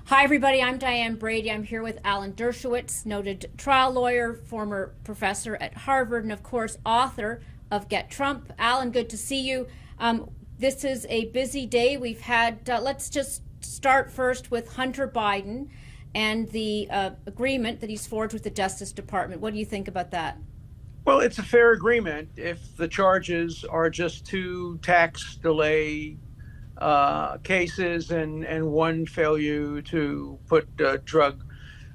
Hi, everybody. I'm Diane Brady. I'm here with Alan Dershowitz, noted trial lawyer, former professor at Harvard, and of course, author of Get Trump. Alan, good to see you. This is a busy day. We've had, let's just start first with Hunter Biden and the agreement that he's forged with the Justice Department. What do you think about that? Well, it's a fair agreement if the charges are just two tax delay cases and one failure to put drug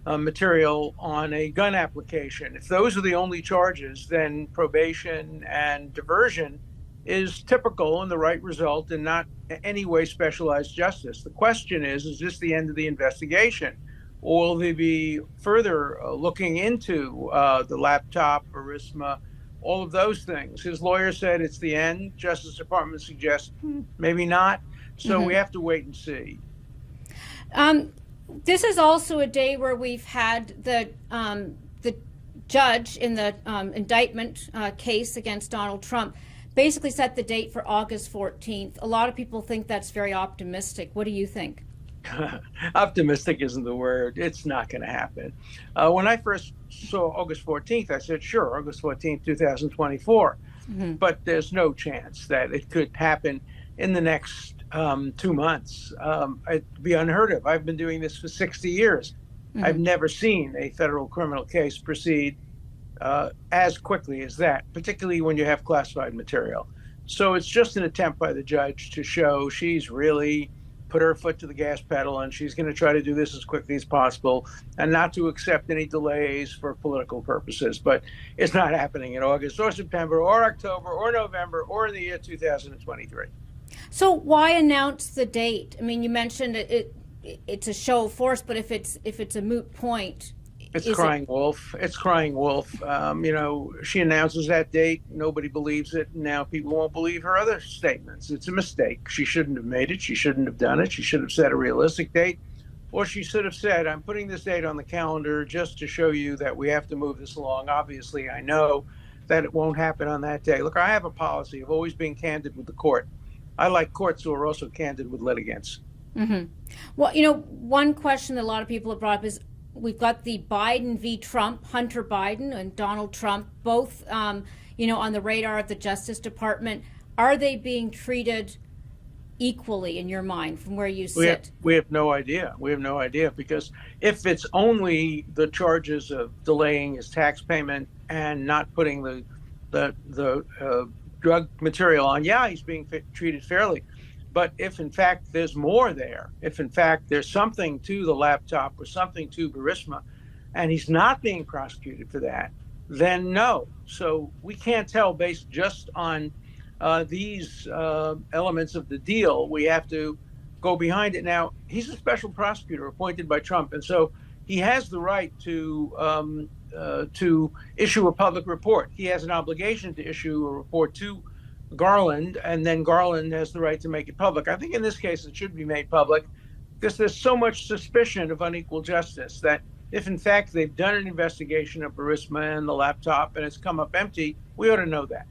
material on a gun application. If those are the only charges, then probation and diversion is typical and the right result and not in any way specialized justice. The question is this the end of the investigation? Or will they be further looking into the laptop, Burisma, all of those things? His lawyer said it's the end. Justice Department suggests maybe not. So we have to wait and see. This is also a day where we've had the judge in the indictment case against Donald Trump basically set the date for August 14th. A lot of people think that's very optimistic. What do you think? Optimistic isn't the word. It's not going to happen. When I first saw August 14th, I said, sure, August 14th, 2024. But there's no chance that it could happen in the next 2 months. It'd be unheard of. I've been doing this for 60 years. I've never seen a federal criminal case proceed as quickly as that, particularly when you have classified material. So it's just an attempt by the judge to show she's really put her foot to the gas pedal and she's going to try to do this as quickly as possible and not to accept any delays for political purposes. But it's not happening in August or September or October or November or in the year 2023. So why announce the date? I mean, you mentioned it's a show of force, but if it's a moot point, it's crying wolf. It's crying wolf. She announces that date. Nobody believes it. Now people won't believe her other statements. It's a mistake. She shouldn't have made it. She shouldn't have done it. She should have set a realistic date. Or she should have said, I'm putting this date on the calendar just to show you that we have to move this along. Obviously, I know that it won't happen on that day. Look, I have a policy of always being candid with the court. I like courts who are also candid with litigants. Well, one question that a lot of people have brought up is we've got the Biden v. Trump, Hunter Biden and Donald Trump, both, on the radar of the Justice Department. Are they being treated equally in your mind from where you sit? We have no idea. We have no idea, because if it's only the charges of delaying his tax payment and not putting the drug material on, he's being treated fairly. But if in fact there's more there, if in fact there's something to the laptop or something to Burisma, and he's not being prosecuted for that, then no. So we can't tell based just on these elements of the deal. We have to go behind it. Now, he's a special prosecutor appointed by Trump, and so he has the right to issue a public report. He has an obligation to issue a report to Garland, and then Garland has the right to make it public. I think in this case it should be made public because there's so much suspicion of unequal justice that if in fact they've done an investigation of Burisma and the laptop and it's come up empty, we ought to know that.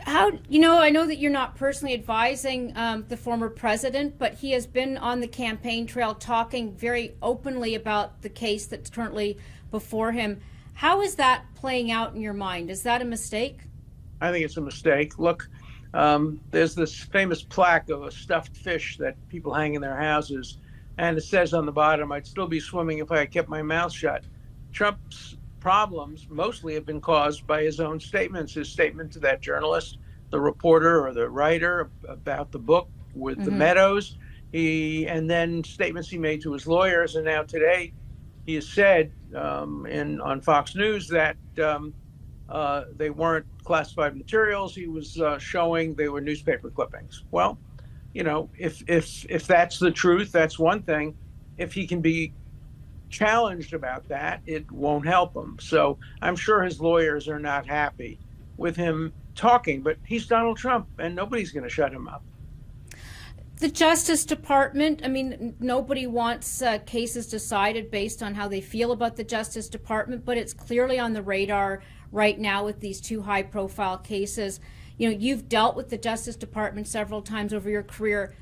I know that you're not personally advising the former president, but he has been on the campaign trail talking very openly about the case that's currently before him. How is that playing out in your mind? Is that a mistake? I think it's a mistake. Look, there's this famous plaque of a stuffed fish that people hang in their houses, and it says on the bottom, I'd still be swimming if I had kept my mouth shut. Trump's problems mostly have been caused by his own statements, his statement to that journalist, the reporter or the writer about the book with the Meadows, and then statements he made to his lawyers. And now today he has said on Fox News that they weren't classified materials. He was showing they were newspaper clippings. Well, if that's the truth, that's one thing. If he can be challenged about that, it won't help him. So I'm sure his lawyers are not happy with him talking, but he's Donald Trump and nobody's going to shut him up. The Justice Department, I mean, nobody wants cases decided based on how they feel about the Justice Department, but it's clearly on the radar right now with these two high-profile cases. You've dealt with the Justice Department several times over your career.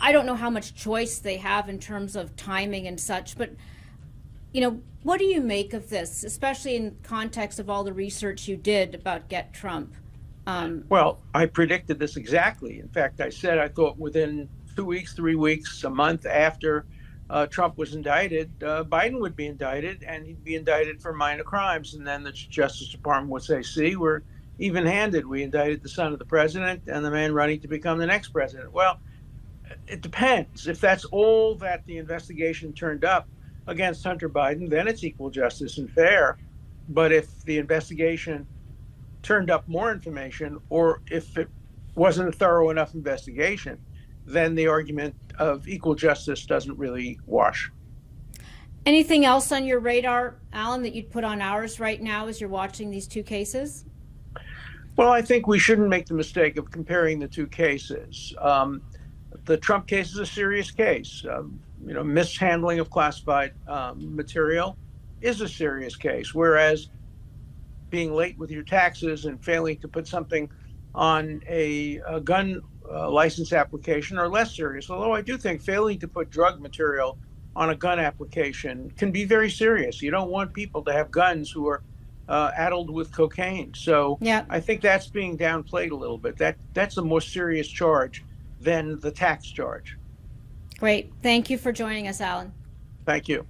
I don't know how much choice they have in terms of timing and such, but what do you make of this, especially in context of all the research you did about Get Trump? Well, I predicted this exactly. In fact, I said I thought within 2 weeks, 3 weeks, a month after Trump was indicted, Biden would be indicted, and he'd be indicted for minor crimes. And then the Justice Department would say, see, we're even-handed. We indicted the son of the president and the man running to become the next president. Well, it depends. If that's all that the investigation turned up against Hunter Biden, then it's equal justice and fair. But if the investigation turned up more information, or if it wasn't a thorough enough investigation, then the argument of equal justice doesn't really wash. Anything else on your radar, Alan, that you'd put on ours right now as you're watching these two cases? Well, I think we shouldn't make the mistake of comparing the two cases. The Trump case is a serious case. Mishandling of classified material is a serious case, whereas being late with your taxes and failing to put something on a gun license application are less serious. Although I do think failing to put drug material on a gun application can be very serious. You don't want people to have guns who are addled with cocaine. So yeah. I think that's being downplayed a little bit. That's a more serious charge than the tax charge. Great. Thank you for joining us, Alan. Thank you.